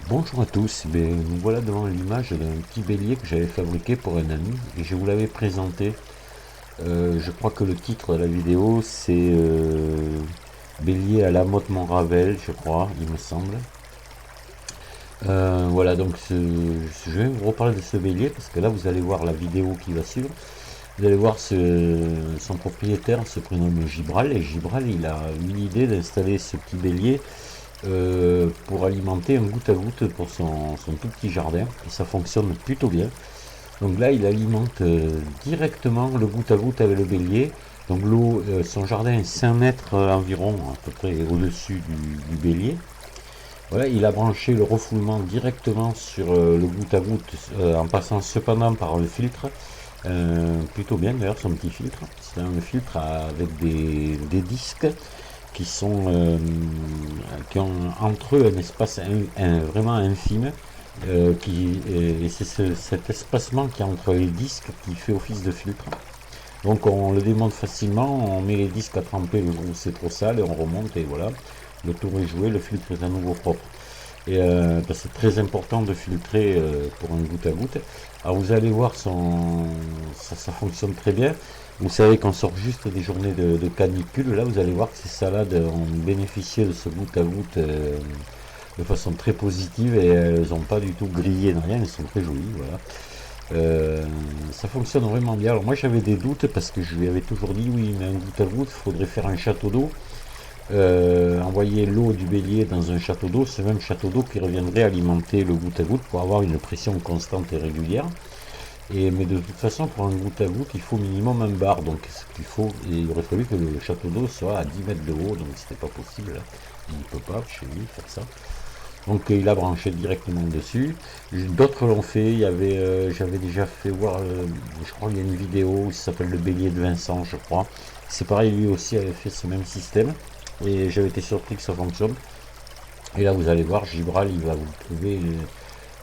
Bonjour à tous, nous voilà devant l'image d'un petit bélier que j'avais fabriqué pour un ami et je vous l'avais présenté. Je crois que le titre de la vidéo c'est Bélier à la Motte Montravel, je crois, il me semble. Voilà, donc je vais vous reparler de ce bélier parce que là vous allez voir la vidéo qui va suivre. Vous allez voir son propriétaire se prénomme Gibral et Gibral il a eu l'idée d'installer ce petit bélier pour alimenter un goutte à goutte pour son tout petit jardin et ça fonctionne plutôt bien. Donc là il alimente directement le goutte à goutte avec le bélier. Donc l'eau, son jardin est 5 mètres environ à peu près au-dessus du bélier. Voilà, il a branché le refoulement directement sur le goutte à goutte en passant cependant par le filtre. Plutôt bien d'ailleurs son petit filtre. C'est un filtre avec des disques qui sont qui ont entre eux un espace vraiment infime et c'est cet espacement qui est entre les disques qui fait office de filtre. Donc on le démonte facilement, on met les disques à tremper le jour où c'est trop sale et on remonte et voilà, le tour est joué, le filtre est à nouveau propre. Et c'est très important de filtrer pour un goutte à goutte. Alors vous allez voir, ça fonctionne très bien. Vous savez qu'on sort juste des journées de canicule. Là, vous allez voir que ces salades ont bénéficié de ce goutte à goutte de façon très positive et elles n'ont pas du tout grillé, rien. Elles sont très jolies. Voilà. Ça fonctionne vraiment bien. Alors moi, j'avais des doutes parce que je lui avais toujours dit oui, mais un goutte à goutte, il faudrait faire un château d'eau. Envoyer l'eau du bélier dans un château d'eau, ce même château d'eau qui reviendrait alimenter le goutte à goutte pour avoir une pression constante et régulière. Mais de toute façon, pour un goutte à goutte, il faut minimum un bar. Donc ce qu'il faut, il aurait fallu que le château d'eau soit à 10 mètres de haut, donc c'était pas possible. Il ne peut pas chez lui faire ça. Donc il a branché directement dessus. D'autres l'ont fait. J'avais déjà fait voir, je crois qu'il y a une vidéo qui s'appelle le bélier de Vincent, je crois. C'est pareil, lui aussi avait fait ce même système. Et j'avais été surpris que ça fonctionne. Et là, vous allez voir, Gibral, il va vous prouver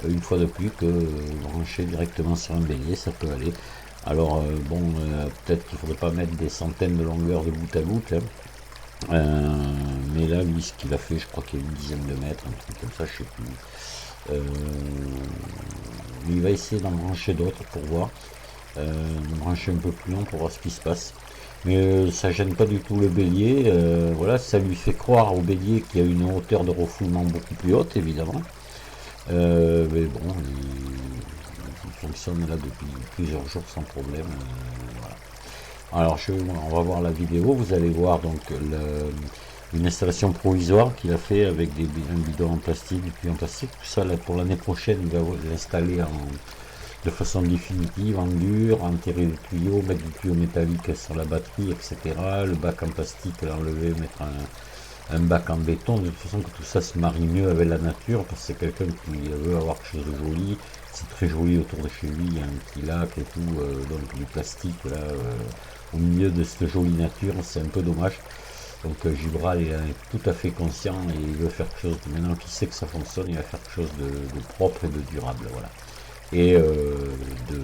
une fois de plus que brancher directement sur un bélier, ça peut aller. Alors, peut-être qu'il ne faudrait pas mettre des centaines de longueurs de goutte à goutte, hein. Mais là, lui, ce qu'il a fait, je crois qu'il y a une dizaine de mètres, un truc comme ça, je sais plus. Euh, il va essayer d'en brancher d'autres pour voir, de brancher un peu plus long pour voir ce qui se passe. Mais ça gêne pas du tout le bélier. Voilà, ça lui fait croire au bélier qu'il y a une hauteur de refoulement beaucoup plus haute, évidemment. Mais bon, il fonctionne là depuis plusieurs jours sans problème. Voilà. Alors, on va voir la vidéo. Vous allez voir donc une installation provisoire qu'il a fait avec un bidon en plastique, du puits en plastique. Tout ça, là, pour l'année prochaine, il va l'installer de façon définitive, en dur, enterrer le tuyau, mettre du tuyau métallique sur la batterie, etc. Le bac en plastique, l'enlever, mettre un bac en béton, de toute façon que tout ça se marie mieux avec la nature, parce que c'est quelqu'un qui veut avoir quelque chose de joli. C'est très joli autour de chez lui, il y a un petit lac et tout, donc du plastique là, au milieu de cette jolie nature, c'est un peu dommage. Donc Gibral est tout à fait conscient et il veut faire quelque chose, maintenant qu'il sait que ça fonctionne, il va faire quelque chose de propre et de durable, voilà. Et de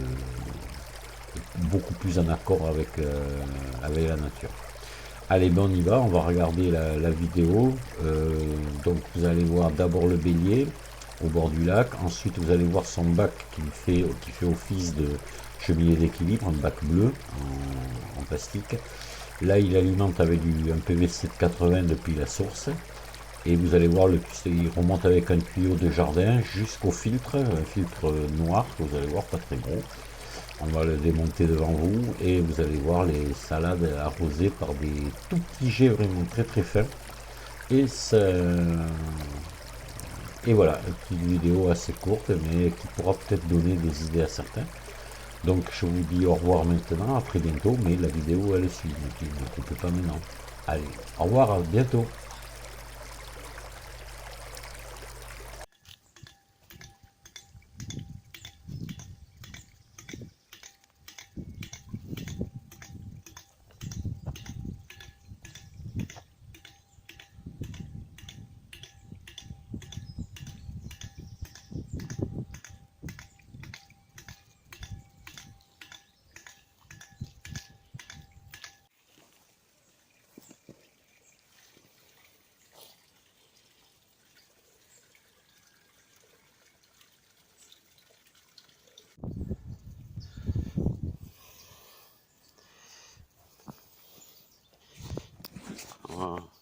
beaucoup plus en accord avec la nature. Allez, ben on y va, on va regarder la vidéo. Donc vous allez voir d'abord le bélier au bord du lac, ensuite vous allez voir son bac qui fait office de cheminée d'équilibre, un bac bleu en plastique. Là il alimente avec un PVC de 80 depuis la source. Et vous allez voir, il remonte avec un tuyau de jardin jusqu'au filtre, un filtre noir que vous allez voir, pas très gros. On va le démonter devant vous et vous allez voir les salades arrosées par des tout petits jets vraiment très très fins. Et, et voilà, une petite vidéo assez courte mais qui pourra peut-être donner des idées à certains. Donc je vous dis au revoir maintenant, à très bientôt, mais la vidéo elle suit, ne coupez pas maintenant. Allez, au revoir, à bientôt. Voilà.